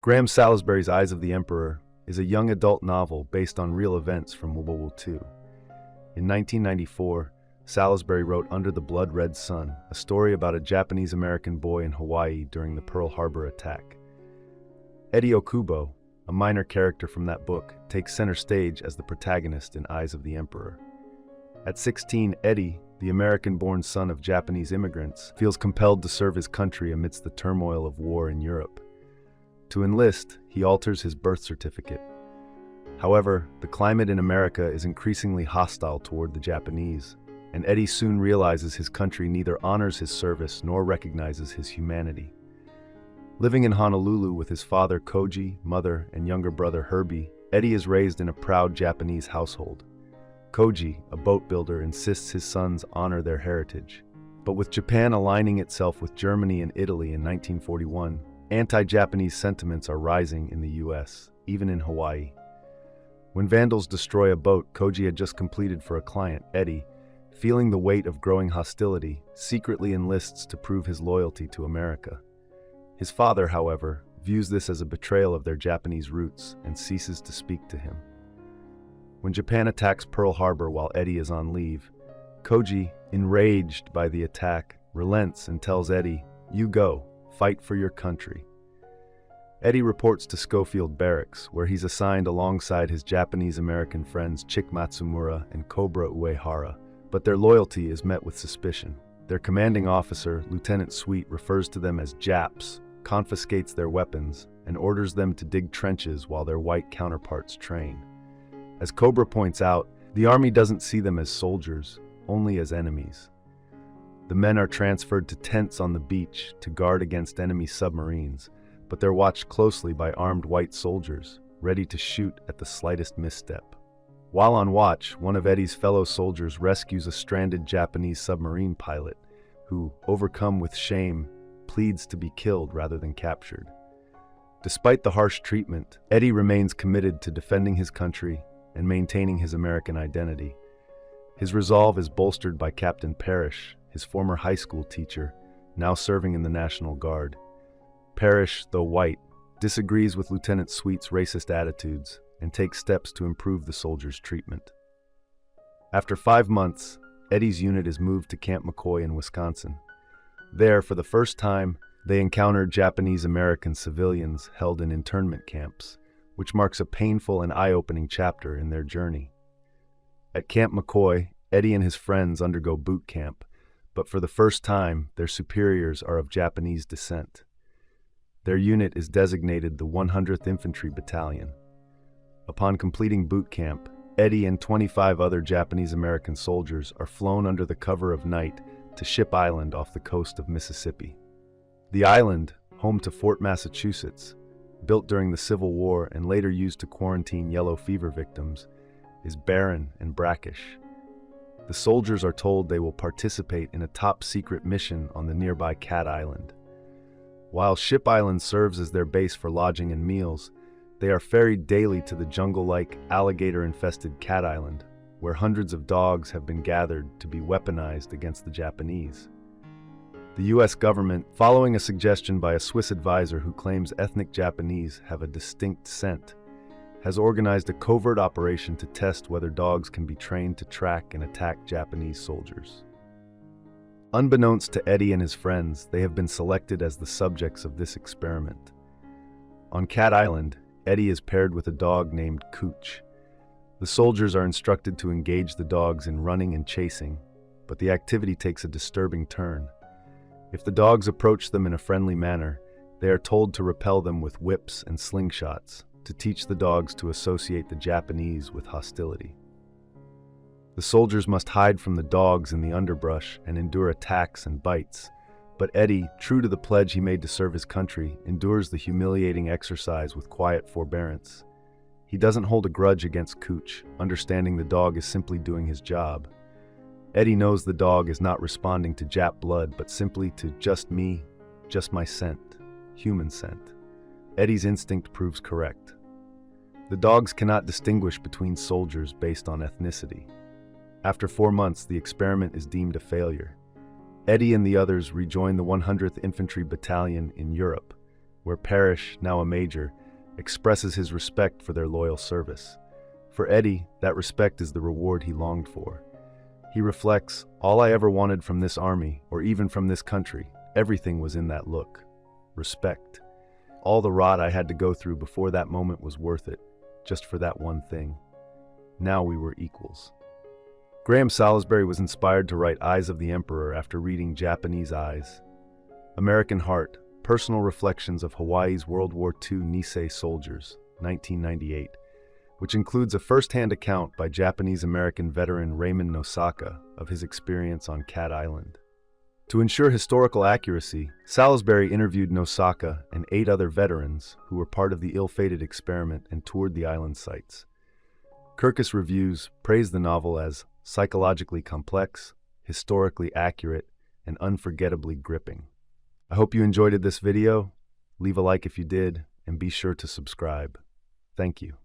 Graham Salisbury's Eyes of the Emperor is a young adult novel based on real events from World War II. In 1994, Salisbury wrote Under the Blood Red Sun, a story about a Japanese-American boy in Hawaii during the Pearl Harbor attack. Eddy Okubo, a minor character from that book, takes center stage as the protagonist in Eyes of the Emperor. At 16, Eddy, the American-born son of Japanese immigrants, feels compelled to serve his country amidst the turmoil of war in Europe. To enlist, he alters his birth certificate. However, the climate in America is increasingly hostile toward the Japanese, and Eddy soon realizes his country neither honors his service nor recognizes his humanity. Living in Honolulu with his father Koji, mother, and younger brother Herbie, Eddy is raised in a proud Japanese household. Koji, a boat builder, insists his sons honor their heritage. But with Japan aligning itself with Germany and Italy in 1941, anti-Japanese sentiments are rising in the US, even in Hawaii. When vandals destroy a boat Koji had just completed for a client, Eddy, feeling the weight of growing hostility, secretly enlists to prove his loyalty to America. His father, however, views this as a betrayal of their Japanese roots and ceases to speak to him. When Japan attacks Pearl Harbor while Eddy is on leave, Koji, enraged by the attack, relents and tells Eddy, "You go. Fight for your country." Eddy reports to Schofield Barracks, where he's assigned alongside his Japanese-American friends Chick Matsumura and Cobra Uehara, but their loyalty is met with suspicion. Their commanding officer, Lieutenant Sweet, refers to them as Japs, confiscates their weapons, and orders them to dig trenches while their white counterparts train. As Cobra points out, the army doesn't see them as soldiers, only as enemies. The men are transferred to tents on the beach to guard against enemy submarines, but they're watched closely by armed white soldiers, ready to shoot at the slightest misstep. While on watch, one of Eddy's fellow soldiers rescues a stranded Japanese submarine pilot, who, overcome with shame, pleads to be killed rather than captured. Despite the harsh treatment, Eddy remains committed to defending his country and maintaining his American identity. His resolve is bolstered by Captain Parrish, his former high school teacher, now serving in the National Guard. Parrish, though white, disagrees with Lieutenant Sweet's racist attitudes and takes steps to improve the soldiers' treatment. After 5 months, Eddy's unit is moved to Camp McCoy in Wisconsin. There, for the first time, they encounter Japanese-American civilians held in internment camps, which marks a painful and eye-opening chapter in their journey. At Camp McCoy, Eddy and his friends undergo boot camp, but for the first time, their superiors are of Japanese descent. Their unit is designated the 100th Infantry Battalion. Upon completing boot camp, Eddy and 25 other Japanese-American soldiers are flown under the cover of night to Ship Island off the coast of Mississippi. The island, home to Fort Massachusetts, built during the Civil War and later used to quarantine yellow fever victims, is barren and brackish. The soldiers are told they will participate in a top-secret mission on the nearby Cat Island. While Ship Island serves as their base for lodging and meals, they are ferried daily to the jungle-like, alligator-infested Cat Island, where hundreds of dogs have been gathered to be weaponized against the Japanese. The U.S. government, following a suggestion by a Swiss advisor who claims ethnic Japanese have a distinct scent, has organized a covert operation to test whether dogs can be trained to track and attack Japanese soldiers. Unbeknownst to Eddy and his friends, they have been selected as the subjects of this experiment. On Cat Island, Eddy is paired with a dog named Cooch. The soldiers are instructed to engage the dogs in running and chasing, but the activity takes a disturbing turn. If the dogs approach them in a friendly manner, they are told to repel them with whips and slingshots, to teach the dogs to associate the Japanese with hostility. The soldiers must hide from the dogs in the underbrush and endure attacks and bites, but Eddy, true to the pledge he made to serve his country, endures the humiliating exercise with quiet forbearance. He doesn't hold a grudge against Cooch, understanding the dog is simply doing his job. Eddy knows the dog is not responding to Jap blood, but simply to just me, just my scent, human scent. Eddy's instinct proves correct. The dogs cannot distinguish between soldiers based on ethnicity. After 4 months, the experiment is deemed a failure. Eddy and the others rejoin the 100th Infantry Battalion in Europe, where Parrish, now a major, expresses his respect for their loyal service. For Eddy, that respect is the reward he longed for. He reflects, "All I ever wanted from this army, or even from this country, everything was in that look. Respect. All the rot I had to go through before that moment was worth it, just for that one thing. Now we were equals." Graham Salisbury was inspired to write Eyes of the Emperor after reading Japanese Eyes. American Heart, Personal Reflections of Hawaii's World War II Nisei Soldiers, 1998, which includes a first-hand account by Japanese-American veteran Raymond Nosaka of his experience on Cat Island. To ensure historical accuracy, Salisbury interviewed Nosaka and 8 other veterans who were part of the ill-fated experiment and toured the island sites. Kirkus Reviews praised the novel as psychologically complex, historically accurate, and unforgettably gripping. I hope you enjoyed this video. Leave a like if you did, and be sure to subscribe. Thank you.